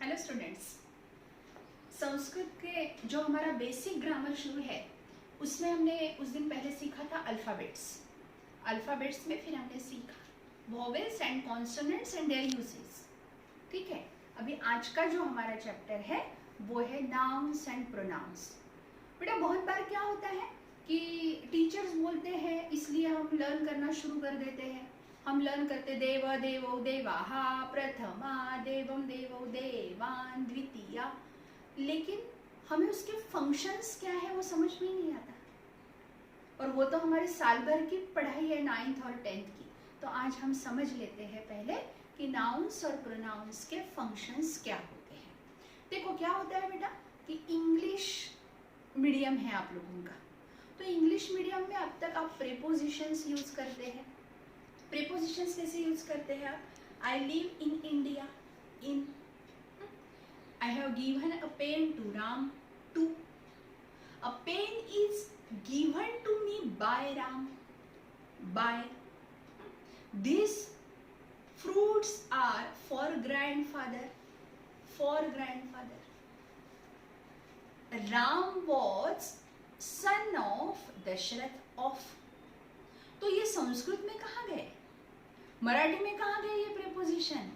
Hello students, Sanskrit के जो हमारा बेसिक ग्रामर शुरू है उसमें हमने उस दिन पहले सीखा था अल्फ़ाबेट्स में फिर हमने सीखा vowels and consonants and there uses. ठीक है, अभी आज का जो हमारा चैप्टर है वो है नाउन्स एंड प्रोनाउंस। बेटा बहुत बार क्या होता है कि टीचर्स बोलते हैं इसलिए हम लर्न करना शुरू कर देते हैं। हम लर्न करते देव देवो देवाहा प्रथमा देवम देवो देवान द्वितीया, लेकिन हमें उसके फंक्शंस क्या है वो समझ में ही नहीं आता। और वो तो हमारे साल भर की पढ़ाई है 9th और 10th की। तो आज हम समझ लेते हैं पहले कि नाउन्स और प्रोनाउंस के फंक्शंस क्या होते हैं। देखो क्या होता है बेटा कि इंग्लिश मीडियम है आप लोगों का, तो इंग्लिश मीडियम में अब तक आप प्रेपोजिशंस यूज करते हैं। प्रेपोजिशंस कैसे यूज करते हैं आप? I live in India, in. I have given a pen to Ram, to. A pen is given to me by Ram, by. These fruits are for grandfather, for grandfather. Ram was son of Dashrath of. तो ये संस्कृत में कहाँ गए, मराठी में कहाँ गए ये preposition?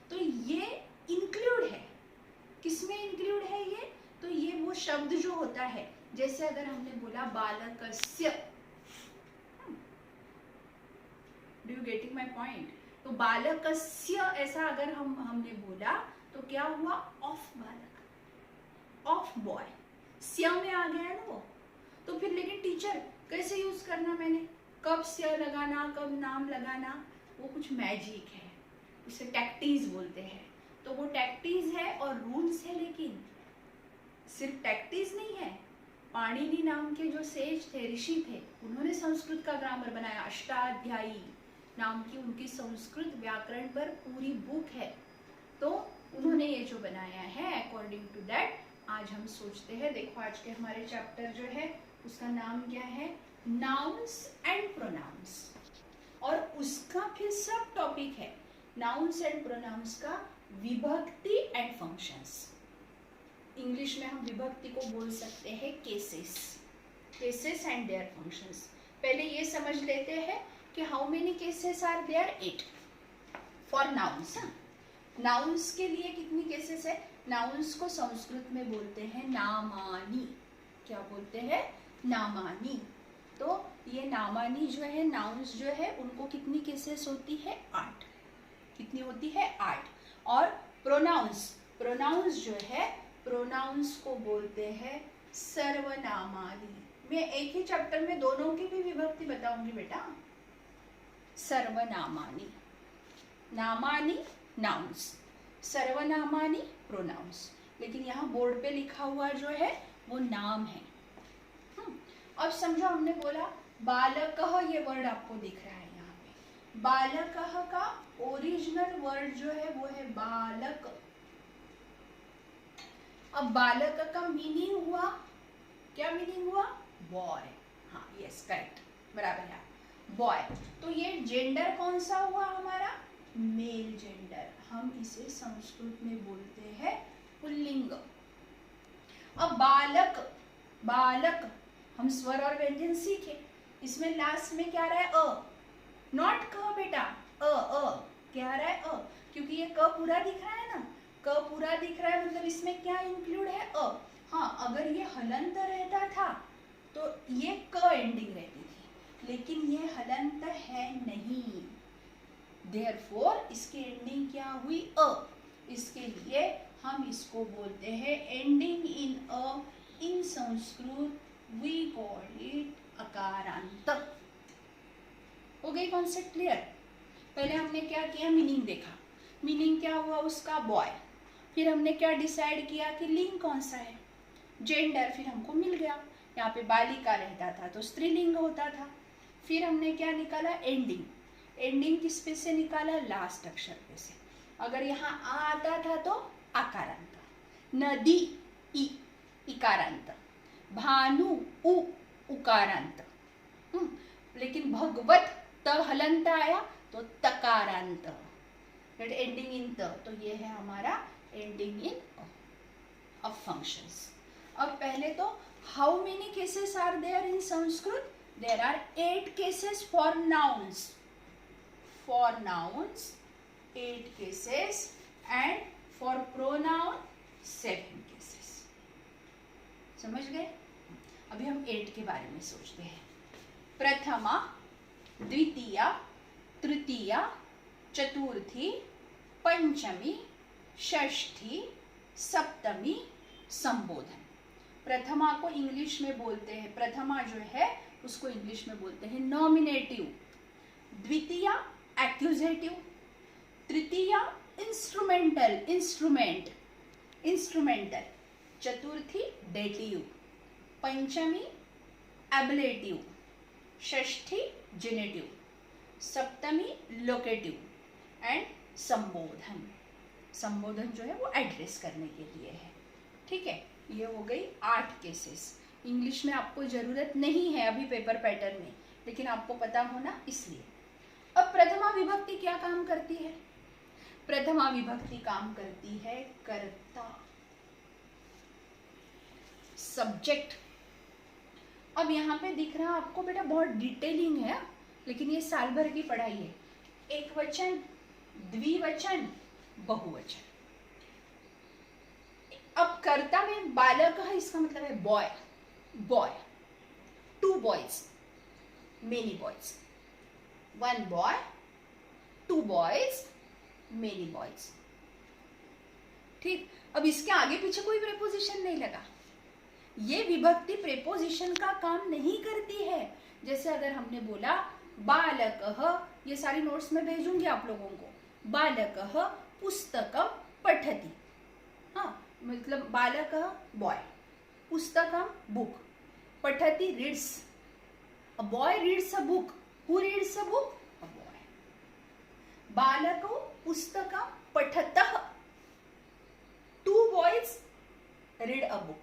तो ये इंक्लूड है, किसमें इंक्लूड है ये? तो ये वो शब्द जो होता है, जैसे अगर हमने बोला बालकस्य, do you getting my point? तो बालकस्य ऐसा अगर हमने बोला तो क्या हुआ? ऑफ बालक, ऑफ बॉय, स्य में आ गया है ना वो। तो फिर लेकिन टीचर कैसे यूज करना, मैंने कब स्य लगाना कब नाम लगाना, वो कुछ मैजिक है, उसे टैक्टीज बोलते हैं। तो वो टैक्टीज है और रूल्स है, लेकिन सिर्फ टैक्टीज नहीं है। पाणिनि नाम के जो सेज थे, ऋषि थे, उन्होंने संस्कृत का ग्रामर बनाया। अष्टाध्यायी नाम की उनकी संस्कृत व्याकरण पर पूरी बुक है। तो उन्होंने ये जो बनाया है, अकॉर्डिंग टू दैट आज हम सोचते हैं। देखो आज के हमारे चैप्टर जो है उसका नाम क्या है? Nouns and pronouns. और उसका फिर सब टॉपिक है नाउन्स एंड प्रोनाउंस का विभक्ति एंड फंक्शंस। इंग्लिश में हम विभक्ति को बोल सकते हैं cases, cases and their functions. पहले ये समझ लेते हैं कि how many cases are there? 8 for nouns. Nouns के लिए कितनी केसेस है? नाउन्स को संस्कृत में बोलते हैं नामानी। क्या बोलते हैं? नामानी। तो ये नामानी जो है, नाउन्स जो है, उनको कितनी केसेस होती है? 8। कितनी होती है? 8। और प्रोनाउंस, प्रोनाउंस जो है, प्रोनाउंस को बोलते हैं सर्वनामानी। मैं एक ही चैप्टर में दोनों की भी विभक्ति बताऊंगी बेटा। सर्वनामानी, नामानी नाउन्स, सर्वनामानी प्रोनाउंस। लेकिन यहाँ बोर्ड पे लिखा हुआ जो है वो नाम है। अब समझो हमने बोला बालकः, ये वर्ड आपको दिख रहा है यहाँ पे। बालकः का ओरिजिनल वर्ड जो है वो है बालक। अब बालक का मीनिंग हुआ, क्या मीनिंग हुआ? बॉय। हाँ यस करेक्ट, बराबर है, बॉय। तो ये जेंडर कौन सा हुआ हमारा? Male gender. हम इसे संस्कृत में बोलते हैं पुल्लिंग। अब बालक, बालक हम स्वर और व्यंजन सीखे, इसमें लास्ट में क्या रहा है? अ, नॉट क बेटा, अ क्या रहा है? अ, क्योंकि ये क पूरा दिख रहा है ना, क पूरा दिख रहा है, मतलब इसमें क्या इंक्लूड है? अ। हाँ, अगर ये हलंत रहता था तो ये क एंडिंग रहती थी, लेकिन ये हलंत है नहीं, देयरफॉर इसकी एंडिंग क्या हुई? अ। इसके लिए हम इसको बोलते हैं ending in a. In Sanskrit we call it अकारांत। हो गई कॉन्सेप्ट क्लियर? पहले हमने क्या किया? मीनिंग देखा। मीनिंग क्या हुआ उसका? बॉय। फिर हमने क्या डिसाइड किया कि लिंग कौन सा है? जेंडर। फिर हमको मिल गया, यहाँ पे बालिका रहता था तो स्त्रीलिंग होता था। फिर हमने क्या निकाला? एंडिंग। एंडिंग किस पे से निकाला? लास्ट अक्षर पे से। अगर यहाँ आ आता था तो आकारांत। नदी, ई, इकारांत। भानु, उ, उकारांत। लेकिन भगवत, त हलंत आया तो तकारांत, एंडिंग इन त। तो ये है हमारा एंडिंग इन of functions. अब पहले तो how many cases are there in Sanskrit? There are 8 cases for nouns. For nouns 8 cases and for pronoun 7 cases. समझ गए? अभी हम 8 के बारे में सोचते हैं. प्रथमा, द्वितीया, तृतीया, चतुर्थी, पंचमी, षष्ठी, सप्तमी, संबोधन. प्रथमा को इंग्लिश में बोलते हैं, प्रथमा जो है उसको इंग्लिश में बोलते हैं nominative. Dwitiya accusative, Tritiya instrumental, instrumental, Chaturthi dative, Panchami एबलेटिव, Shashthi generative, Saptami locative and संबोधन. संबोधन जो है वो एड्रेस करने के लिए है. ठीक है, ये हो गई 8 केसेस. इंग्लिश में आपको जरूरत नहीं है अभी पेपर पैटर्न में, लेकिन आपको पता होना इसलिए. अब प्रथमा विभक्ति क्या काम करती है? प्रथमा विभक्ति काम करती है कर्ता, सब्जेक्ट. अब यहाँ पे दिख रहा आपको बेटा बहुत डिटेलिंग है, लेकिन ये साल भर की पढ़ाई है. एक वचन, द्विवचन, बहुवचन. अब कर्ता में बालक है, इसका मतलब है boy, boy. 2 boys, many boys. 1 boy, 2 boys, many boys. ठीक. अब इसके आगे पीछे कोई प्रेपोजिशन नहीं लगा. ये विभक्ति प्रेपोजिशन का काम नहीं करती है. जैसे अगर हमने बोला बालकः, ये सारी नोट्स में भेजूंगी आप लोगों को. बालकः पुस्तकं पठति. हाँ, मतलब बालकः बॉय, पुस्तकं बुक, पठति reads. A boy reads a book. Who reads a book? A boy. बालकौ पुस्तकं पठतः. 2 boys read a book.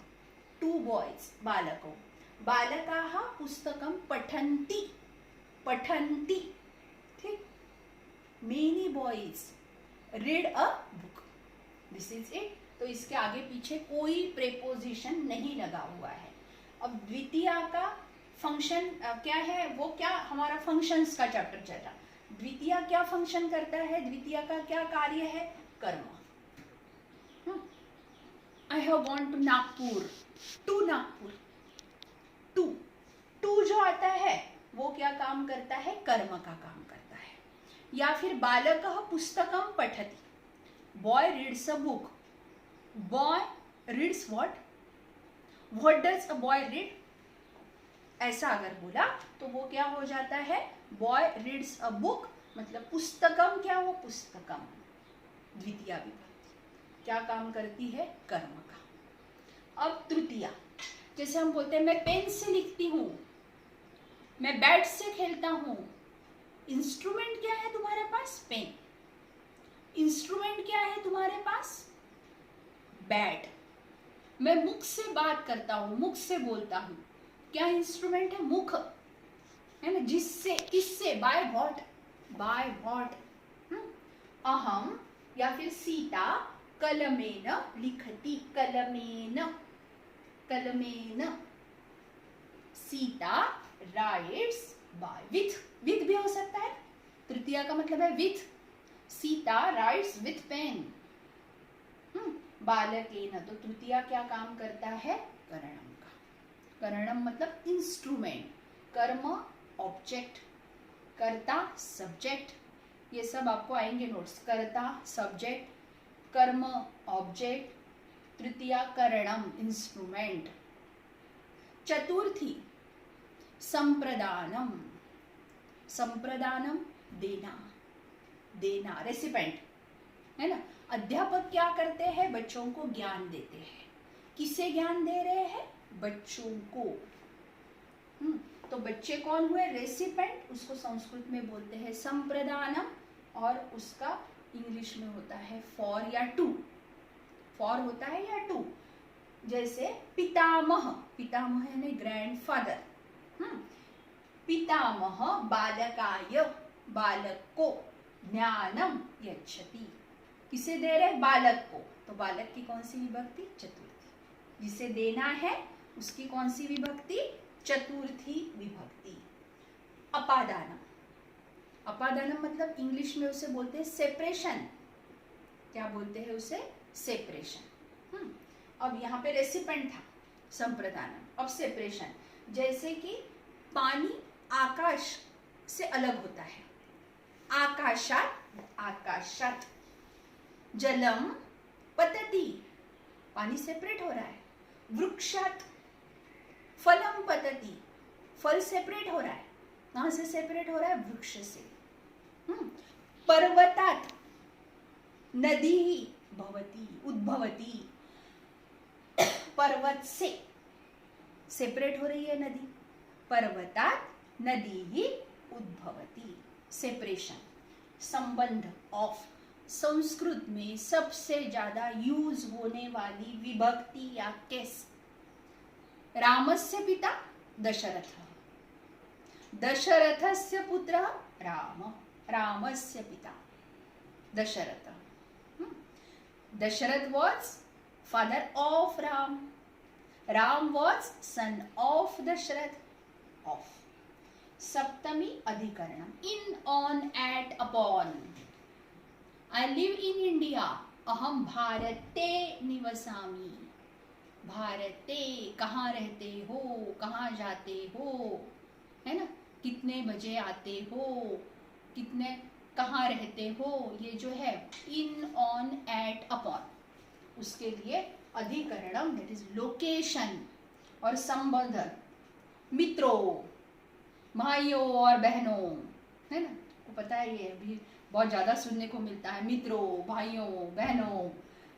2 boys, बालकौ. बालकाः पुस्तकं पठन्ति, पठन्ति. ठीक. Many boys read a book. This is it. तो इसके आगे पीछे कोई प्रेपोजिशन नहीं लगा हुआ है. अब द्वितीया का फंक्शन क्या है? वो क्या हमारा फंक्शंस का चैप्टर चल रहा. द्वितीया क्या फंक्शन करता है? द्वितीया का क्या कार्य है? कर्म. I have gone to Nagpur, to Nagpur. To जो आता है वो क्या काम करता है? कर्म का काम करता है. या फिर बालकः पुस्तकं पठति. Boy reads a book. Boy reads what? What does a boy read? ऐसा अगर बोला तो वो क्या हो जाता है? बॉय रीड्स अ बुक, मतलब पुस्तकम क्या हो? पुस्तकम. द्वितीया विभक्ति क्या काम करती है? कर्म का. अब तृतीया, जैसे हम बोलते हैं मैं पेन से लिखती हूं, मैं बैट से खेलता हूं. इंस्ट्रूमेंट क्या है तुम्हारे पास? पेन. इंस्ट्रूमेंट क्या है तुम्हारे पास? बैट. मैं मुख से बात करता हूं, मुख से बोलता हूं. क्या इंस्ट्रूमेंट है? मुख, है ना. जिससे, किससे? By what? By what? अहम या फिर सीता कलमेन लिखती. कलमेन, कलमेन. Sita writes by. विथ भी हो सकता है. तृतीया का मतलब है with. Sita writes with pen. बालकेन, तो तृतीया क्या काम करता है? करणम का. करणम मतलब इंस्ट्रूमेंट. कर्म ऑब्जेक्ट, कर्ता सब्जेक्ट. ये सब आपको आएंगे नोट्स. कर्ता सब्जेक्ट, कर्म ऑब्जेक्ट, तृतीया करणम इंस्ट्रूमेंट. चतुर्थी संप्रदानम. संप्रदानम देना, देना, रेसिपेंट, है ना. अध्यापक क्या करते हैं? बच्चों को ज्ञान देते हैं. किसे ज्ञान दे रहे हैं? बच्चों को. तो बच्चे कौन हुए? रेसिपेंट. उसको संस्कृत में बोलते हैं संप्रदानम, और उसका इंग्लिश में होता है फॉर या टू. फॉर होता है या टू. जैसे पितामह, पितामह यानी ग्रैंडफादर. पितामह बालकाय, बालक को ज्ञानम यच्छति. किसे दे रहे? बालक को। तो बालक की कौन सी विभक्ति? चतुर्थी। जिसे देना है उसकी कौन सी विभक्ति? चतुर्थी विभक्ति। अपादानम। अपादानम मतलब इंग्लिश में उसे बोलते हैं सेपरेशन। क्या बोलते हैं उसे? सेपरेशन। अब यहाँ पे रेसिपेंट था संप्रदानम, अब सेपरेशन। जैसे कि पानी आकाश से अलग होता है, आकाशात, आकाशात। जलम पतति, पानी सेपरेट हो रहा है। वृक्षात फलम पतति, फल सेपरेट हो रहा है। कहां से सेपरेट हो रहा है? वृक्ष से। पर्वतात नदी ही भवती, उद्भवती। पर्वत से सेपरेट हो रही है नदी। पर्वतात नदी ही उद्भवती। सेपरेशन, संबंध ऑफ। संस्कृत में सबसे ज्यादा यूज होने वाली विभक्ति या केस। रामस्य पिता दशरथ, दशरथस्य पुत्र राम, रामस्य पिता Dasharath. Dasharath was father of Ram. Ram was son of Dasharath. Of. Saptami adhikaranam. In, on, at, upon. I live in India. Aham bharate nivasami. भारते, कहाँ रहते हो, कहाँ जाते हो, है ना? कितने बजे आते हो, कितने, कहाँ रहते हो, ये जो है इन, ऑन, एट, अपॉन, उसके लिए अधिकरणम दैट इज लोकेशन। और संबोधन मित्रों, भाइयों और बहनों, है ना? को पता है ये अभी बहुत ज्यादा सुनने को मिलता है, मित्रों, भाइयों, बहनों।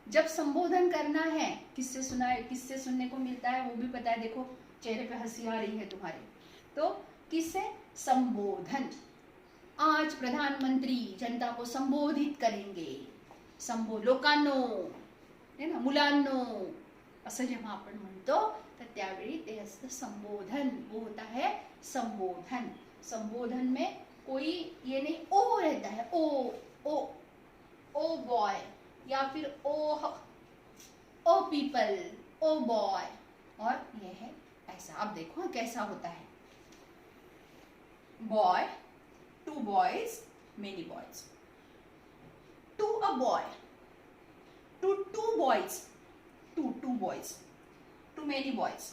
जब संबोधन करना है, किससे सुना है, किससे सुनने को मिलता है वो भी पता है। देखो चेहरे पे हंसी आ रही है तुम्हारे। तो किससे? संबोधन। आज प्रधानमंत्री जनता को संबोधित करेंगे। लोकांनो, है ना, मुलांनो, असं जेव्हा आपण म्हणतो तर त्यावेळी ते असतं संबोधन, वो होता है संबोधन। संबोधन में कोई ये नहीं ओ रहता है, ओ बॉय, या फिर ओ पीपल, ओ बॉय, और ये है ऐसा। अब देखो कैसा होता है। Boy, two boys, many boys. To a boy, to two boys, two boys, to many boys.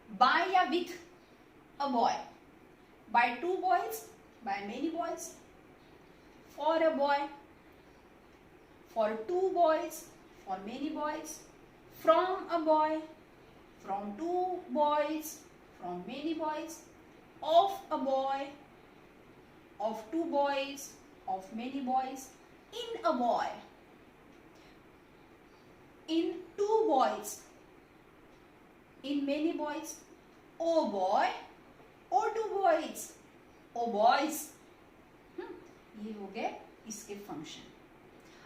By या with a boy, by two boys, by many boys. For a boy, for two boys, for many boys. From a boy, from two boys, from many boys. Of a boy, of two boys, of many boys. In a boy, in two boys, in many boys. O boy, o two boys, o boys. ये हो गए इसके function.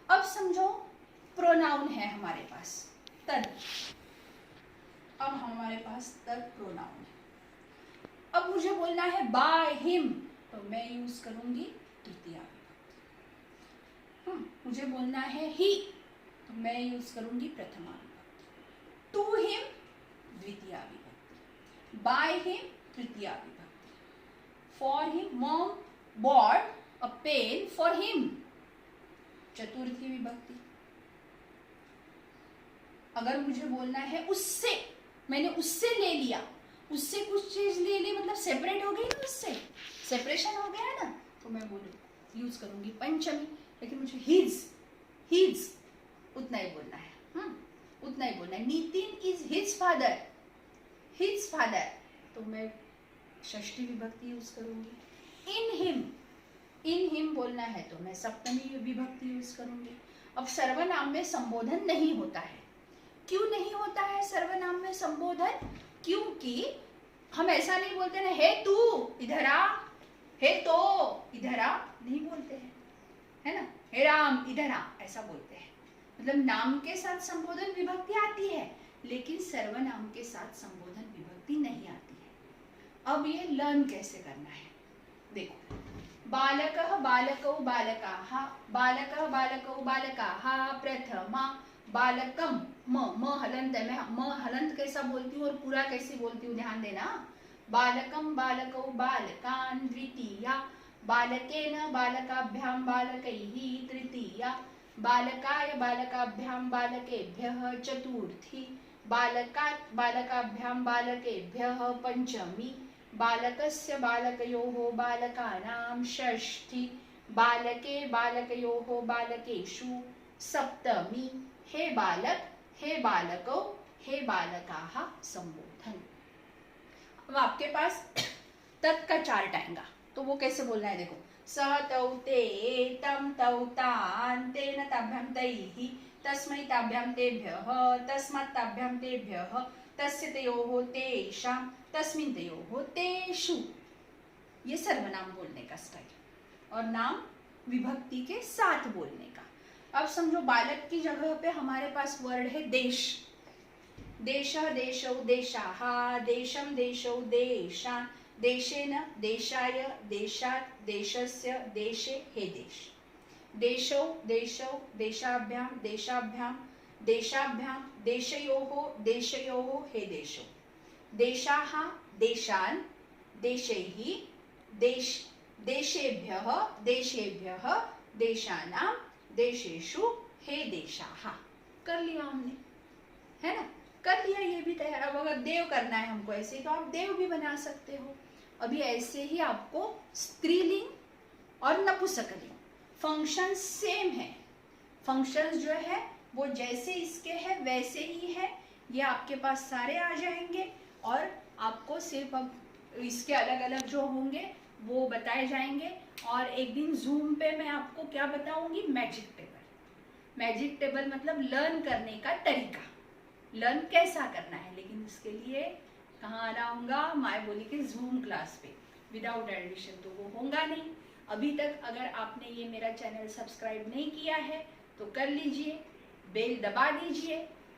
अब समझो pronoun है हमारे पास, तद। अब हमारे पास तद प्रोनाउन है। अब मुझे बोलना है बाय हिम, तो मैं यूज करूंगी तृतीया विभक्ति। मुझे बोलना है ही, तो मैं यूज करूंगी प्रथमा विभक्ति। टू हिम द्वितीया विभक्ति, बाय हिम तृतीया विभक्ति। For him, mom bought a pen for him, चतुर्थी विभक्ति। अगर मुझे बोलना है उससे, मैंने उससे ले लिया, उससे कुछ चीज ले ली, मतलब सेपरेट हो गई ना, उससे सेपरेशन हो गया ना, तो मैं बोलूँ यूज करूंगी पंचमी। लेकिन मुझे हिज उतना ही बोलना है, उतना ही बोलना है। नितिन इज हिज फादर, तो मैं षष्ठी विभक्ति यूज करूंगी। इन हिम बोलना है तो मैं सप्तमी विभक्ति यूज करूंगी। अब सर्वनाम में संबोधन नहीं होता है। क्यों नहीं होता है सर्वनाम में संबोधन? क्योंकि हम ऐसा नहीं बोलते ना, हे तू इधर आ, हे तो इधर आ, नहीं बोलते हैं, है ना। हे राम इधर आ, ऐसा बोलते हैं। मतलब नाम के साथ संबोधन विभक्ति आती है, लेकिन सर्वनाम के साथ संबोधन विभक्ति नहीं आती है। अब ये लर्न कैसे करना है, देखो। बालकः बालकौ बालकाः, बालकः बालकौ बालकाः, प्रथमा, बालकम, म हलंत है, मैं म हलंत कैसा बोलती हूँ और पूरा कैसे बोलती हूँ ध्यान देना। बालकम बालकौ बालकान्, द्वितीया, बालकेन बालकाभ्यां बालकैः, तृतीया, बालकाय बालकाभ्यां बालकेभ्यः, चतुर्थी, बालकात् बालकाभ्यां बालकेभ्यः, पंचमी, बालकस्य बालकयोः बालकानां, षष्ठी, बालके बालकयोः बालकेषु, सप्तमी। हे बालक, हे बालकौ, हे बालकाः संबोधन। अब आपके पास तत् का चार्ट आएगा, तो वो कैसे बोलना है देखो। स तौ ते तं तौ तान् तेन ताभ्यां तैः तस्मै ताभ्यां तेभ्यः तस्मात् ताभ्यां तेभ्यः तस्य तयोः तेषां तस्मिन् तयोः तेषु। ये सर्वनाम बोलने का स्टाइल, और नाम विभक्ति के साथ बोलने का। अब समझो बालक की जगह पे हमारे पास वर्ड है देश। देशः देशौ देशाः, देशं देशौ देशान्, देशेन देशाय देशात् देशस्य देशे हे देश। देशौ देशौ देशाभ्यां देशाभ्यां देशाभ्यां देशयोः देशयोः हे देशौ। देशाः देशान् देशैः देश देशेभ्यः देशेभ्यः देशानां देशेषु हे देशाः। कर लिया हमने, है ना, कर लिया, ये भी तैयार। अब अगर देव करना है हमको ऐसे, तो आप देव भी बना सकते हो। अभी ऐसे ही आपको स्त्रीलिंग और नपुंसकलिंग फंक्शन सेम है। फंक्शंस जो है वो जैसे इसके है वैसे ही है, ये आपके पास सारे आ जाएंगे, और आपको सिर्फ अब इसके अलग अलग जो होंगे वो बताए जाएंगे। और एक दिन जूम पे मैं आपको क्या बताऊंगी, मैजिक टेबल। मैजिक टेबल मतलब लर्न करने का तरीका, लर्न कैसा करना है। लेकिन इसके लिए कहाँ आना होगा, माय बोली के जूम क्लास पे। विदाउट एडमिशन तो वो होगा नहीं। अभी तक अगर आपने ये मेरा चैनल सब्सक्राइब नहीं किया है तो कर लीजिए, बेल दबा दीजिए,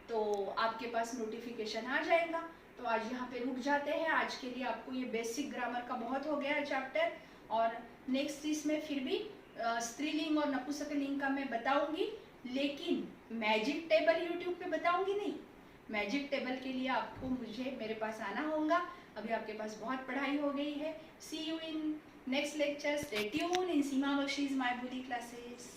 तो आपके पास नोटिफिकेशन आ जाएगा। तो आज यहाँ पे रुक जाते हैं। आज के लिए आपको ये बेसिक ग्रामर का बहुत हो गया चैप्टर, और नेक्स्ट इसमें फिर भी स्त्रीलिंग और नपुंसकलिंग का मैं बताऊंगी, लेकिन मैजिक टेबल यूट्यूब पे बताऊंगी नहीं। मैजिक टेबल के लिए आपको मुझे मेरे पास आना होगा। अभी आपके पास बहुत पढ़ाई हो गई है। See you in next lecture. Stay tune in Seema बख्शीज माय बुली क्लासेस।